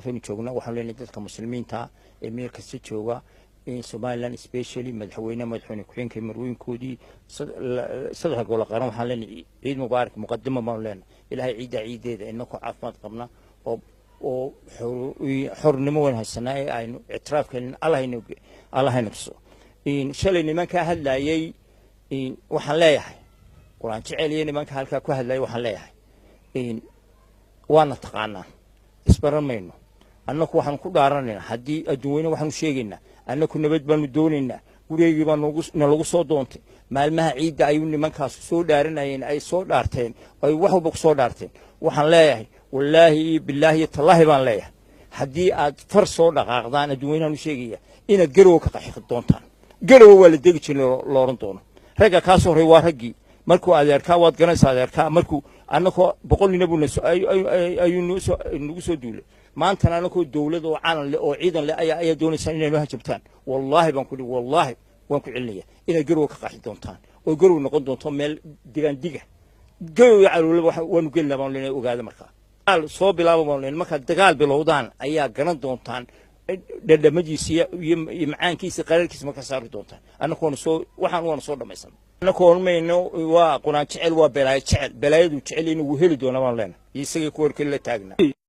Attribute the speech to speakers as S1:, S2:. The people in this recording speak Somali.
S1: markaynu joogna waxaan leenahay dadka muslimiinta ee meel kasta jooga in Somaliland especially madaxweyne ku-xigeenka marweynkoodii saddex gol qaran waxaan leenahay ciid mubaarak muqaddimo baan leenahay ilaahay ciideeda inako caafimaad qabna oo xornimo weyn haysanaa ee aynu ictiraafkeena allahayna tuso in shalay nimanka hadlayay in waxaan leeyahay quraan jeceliye nimanka halka ku hadlayay waxaan leeyahay in waana taqaanaa isbaramayno annaku waxaan ku dhaaranaynaa haddii adduunweyne waxaanu sheegaynaa annaku nabad baanu doonaynaa gurigii baa nagu soo doontay maalmaha ciidda ayuu nimankaas soo dhaaranayeen ay soo dhaarteen ay wax walba ku soo dhaarteen waxaan leeyahay wallaahi billaahi tallaahi baan leeyahay haddii aad far soo dhaqaaqdaan adduunweynaanu sheegaya inaad garow ka qaxi doontaan garow waa la degi jiray looran doono ragga ka soo horay waa raggii markuu adeerkaa waad garanaysaa adeerkaa markuu annakoo boqolnina buu ayuu nagu soo duulay maantana annakoo dawlad oo calan leh oo ciidan leh ayaa doonaysaa inaynu hajabtaan wallaahi baan ku dhihi wallaahi waan ku celinaya inaad garow ka qaxi doontaan oo garow noqon doonto meel digaandiga garow iyo caloolaba waanu gelnaa baan leenahay ogaada markaa soo bilaabo baan leenahay markaa dagaal bilowdaan ayaa garan doontaan dhadhamadiisa iyo macaankiisa qararkiisa markaa saari doontaan annakoona waana soo dhamaysan annakoon mayno waa quraan jecel waa balaayadu jecel inuu heli doona baan leenahay isagii ku warkeli la taagnaa